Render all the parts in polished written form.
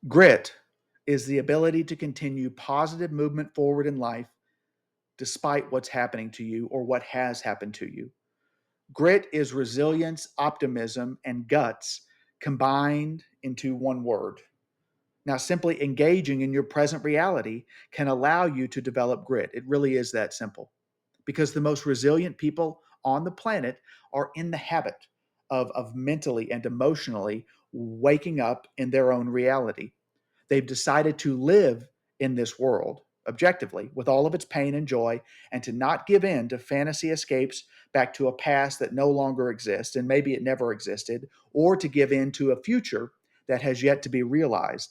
Grit is the ability to continue positive movement forward in life despite what's happening to you or what has happened to you. Grit is resilience, optimism, and guts combined into one word. Now, simply engaging in your present reality can allow you to develop grit. It really is that simple. Because the most resilient people on the planet are in the habit of mentally and emotionally waking up in their own reality. They've decided to live in this world objectively with all of its pain and joy and to not give in to fantasy escapes back to a past that no longer exists and maybe it never existed, or to give in to a future that has yet to be realized.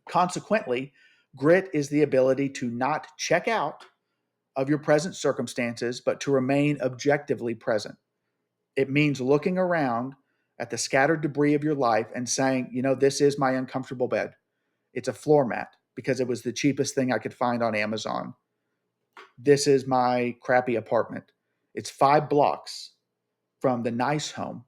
Consequently, grit is the ability to not check out of your present circumstances, but to remain objectively present. It means looking around at the scattered debris of your life and saying, this is my uncomfortable bed. It's a floor mat because it was the cheapest thing I could find on Amazon. This is my crappy apartment. It's 5 blocks from the nice home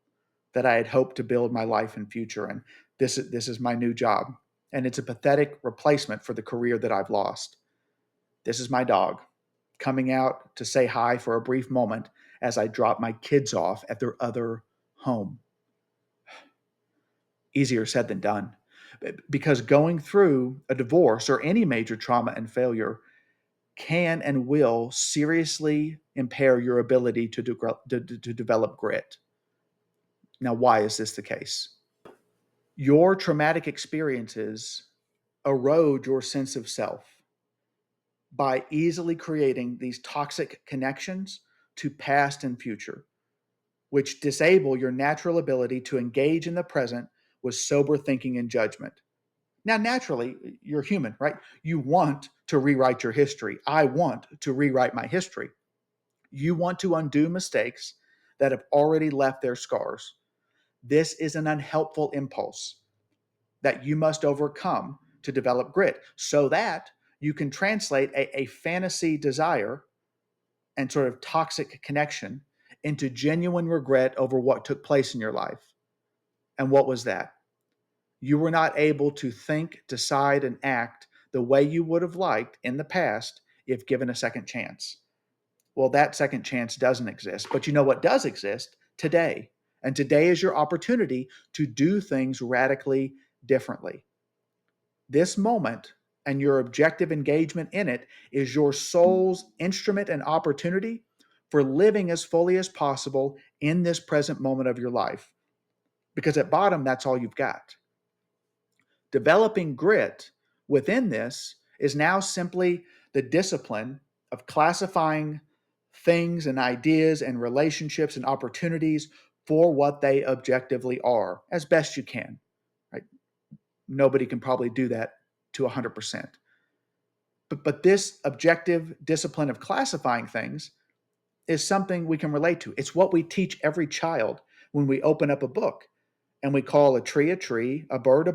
that I had hoped to build my life and future in. This is my new job. And it's a pathetic replacement for the career that I've lost. This is my dog coming out to say hi for a brief moment as I drop my kids off at their other home. Easier said than done. Because going through a divorce or any major trauma and failure can and will seriously impair your ability to develop grit. Now, why is this the case? Your traumatic experiences erode your sense of self by easily creating these toxic connections to past and future, which disable your natural ability to engage in the present with sober thinking and judgment. Now, naturally, you're human, right? You want to rewrite your history. I want to rewrite my history. You want to undo mistakes that have already left their scars. This is an unhelpful impulse that you must overcome to develop grit so that you can translate a fantasy desire and sort of toxic connection into genuine regret over what took place in your life. And what was that? You were not able to think, decide, and act the way you would have liked in the past if given a second chance. Well, that second chance doesn't exist. But you know what does exist? Today. And today is your opportunity to do things radically differently. This moment and your objective engagement in it is your soul's instrument and opportunity for living as fully as possible in this present moment of your life. Because at bottom, that's all you've got. Developing grit within this is now simply the discipline of classifying things and ideas and relationships and opportunities for what they objectively are as best you can. Right? Nobody can probably do that to 100%. But this objective discipline of classifying things is something we can relate to. It's what we teach every child when we open up a book and we call a tree, a bird,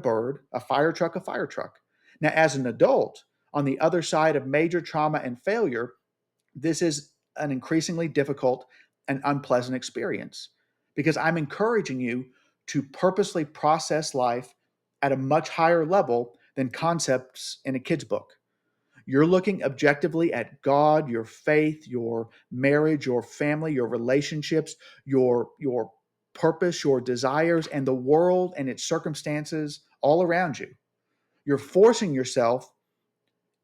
a fire truck a fire truck. Now, as an adult, on the other side of major trauma and failure, this is an increasingly difficult and unpleasant experience because I'm encouraging you to purposely process life at a much higher level than concepts in a kid's book. You're looking objectively at God, your faith, your marriage, your family, your relationships, your purpose, your desires, and the world and its circumstances all around you. You're forcing yourself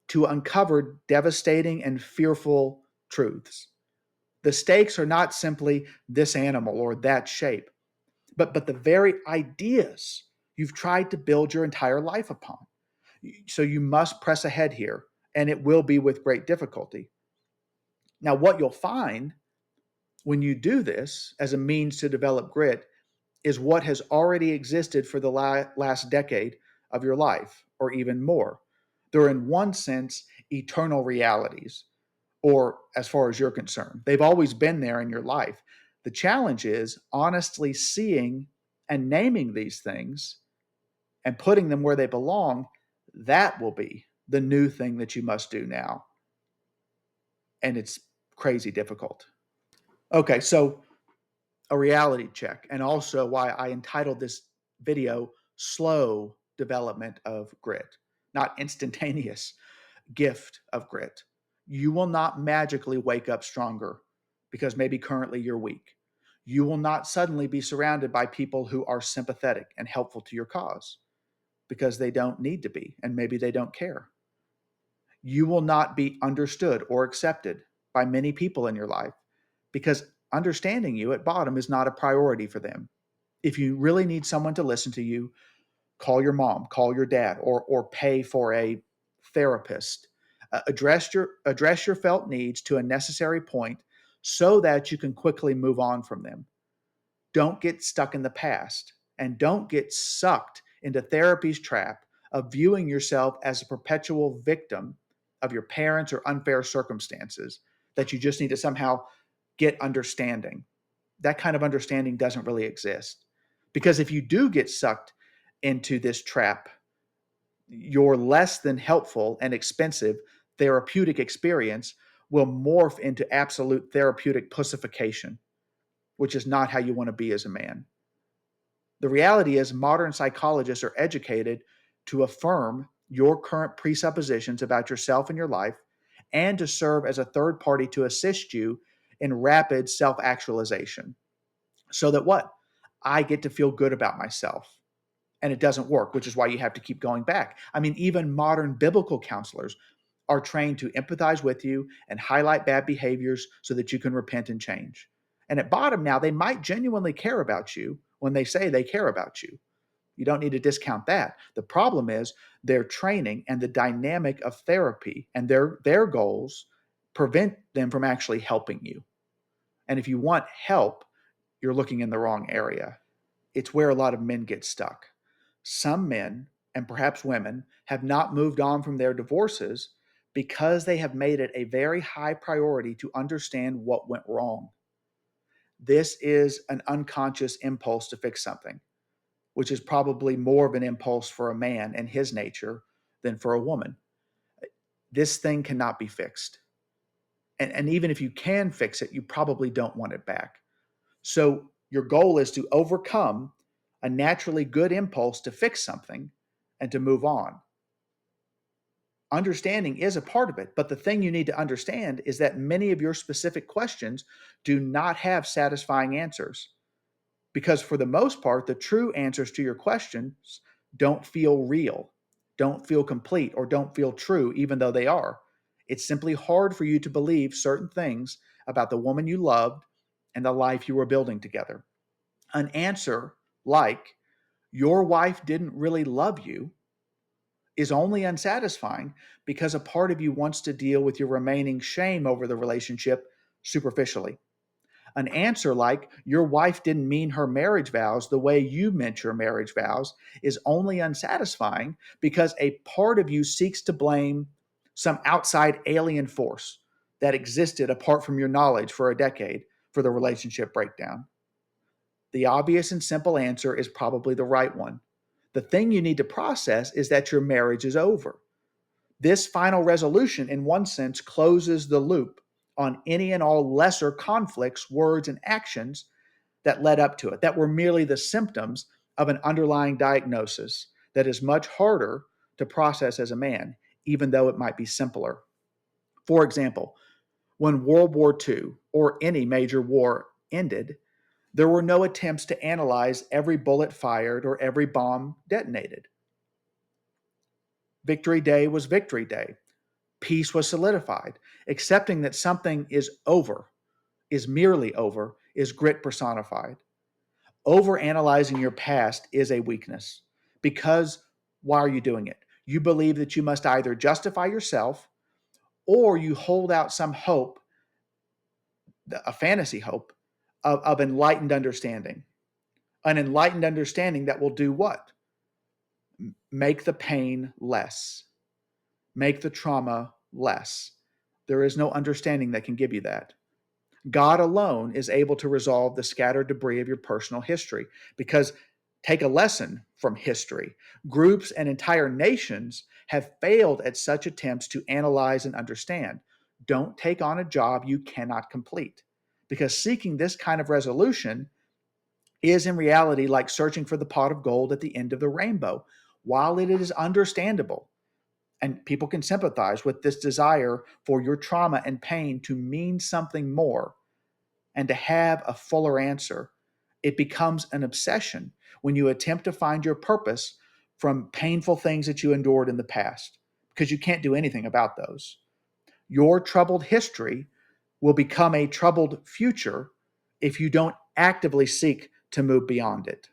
to uncover devastating and fearful truths. The stakes are not simply this animal or that shape, but the very ideas you've tried to build your entire life upon. So you must press ahead here, and it will be with great difficulty. Now, what you'll find when you do this as a means to develop grit is what has already existed for the last decade of your life, or even more. They're, in one sense, eternal realities, or as far as you're concerned. They've always been there in your life. The challenge is honestly seeing and naming these things and putting them where they belong. That will be the new thing that you must do now. And it's crazy difficult. Okay, so a reality check, and also why I entitled this video Slow development of grit, not instantaneous gift of grit. You will not magically wake up stronger because maybe currently you're weak. You will not suddenly be surrounded by people who are sympathetic and helpful to your cause because they don't need to be and maybe they don't care. You will not be understood or accepted by many people in your life because understanding you at bottom is not a priority for them. If you really need someone to listen to you, call your mom, call your dad, or pay for a therapist. Address your felt needs to a necessary point so that you can quickly move on from them. Don't get stuck in the past and don't get sucked into therapy's trap of viewing yourself as a perpetual victim of your parents or unfair circumstances that you just need to somehow get understanding. That kind of understanding doesn't really exist. Because if you do get sucked into this trap, your less than helpful and expensive therapeutic experience will morph into absolute therapeutic pussification, which is not how you want to be as a man. The reality is, modern psychologists are educated to affirm your current presuppositions about yourself and your life and to serve as a third party to assist you in rapid self actualization. So that what? I get to feel good about myself. And it doesn't work, which is why you have to keep going back. I mean, even modern biblical counselors are trained to empathize with you and highlight bad behaviors so that you can repent and change. And at bottom now, they might genuinely care about you when they say they care about you. You don't need to discount that. The problem is their training and the dynamic of therapy and their goals prevent them from actually helping you. And if you want help, you're looking in the wrong area. It's where a lot of men get stuck. Some men, and perhaps women, have not moved on from their divorces because they have made it a very high priority to understand what went wrong. This is an unconscious impulse to fix something, which is probably more of an impulse for a man and his nature than for a woman. This thing cannot be fixed. And even if you can fix it, you probably don't want it back. So your goal is to overcome a naturally good impulse to fix something and to move on. Understanding is a part of it, but the thing you need to understand is that many of your specific questions do not have satisfying answers. Because for the most part, the true answers to your questions don't feel real, don't feel complete, or don't feel true, even though they are. It's simply hard for you to believe certain things about the woman you loved and the life you were building together. An answer like, your wife didn't really love you, is only unsatisfying because a part of you wants to deal with your remaining shame over the relationship superficially. An answer like, your wife didn't mean her marriage vows the way you meant your marriage vows, is only unsatisfying because a part of you seeks to blame some outside alien force that existed apart from your knowledge for a decade for the relationship breakdown. The obvious and simple answer is probably the right one. The thing you need to process is that your marriage is over. This final resolution, in one sense, closes the loop on any and all lesser conflicts, words, and actions that led up to it, that were merely the symptoms of an underlying diagnosis that is much harder to process as a man, even though it might be simpler. For example, when World War II or any major war ended, there were no attempts to analyze every bullet fired or every bomb detonated. Victory Day was Victory Day. Peace was solidified. Accepting that something is over, is merely over, is grit personified. Overanalyzing your past is a weakness because why are you doing it? You believe that you must either justify yourself or you hold out some hope, a fantasy hope, of enlightened understanding. An enlightened understanding that will do what? Make the pain less, make the trauma less. There is no understanding that can give you that. God alone is able to resolve the scattered debris of your personal history because take a lesson from history. Groups and entire nations have failed at such attempts to analyze and understand. Don't take on a job you cannot complete because seeking this kind of resolution is in reality like searching for the pot of gold at the end of the rainbow. while it is understandable and people can sympathize with this desire for your trauma and pain to mean something more and to have a fuller answer, it becomes an obsession when you attempt to find your purpose from painful things that you endured in the past, because you can't do anything about those. Your troubled history will become a troubled future if you don't actively seek to move beyond it.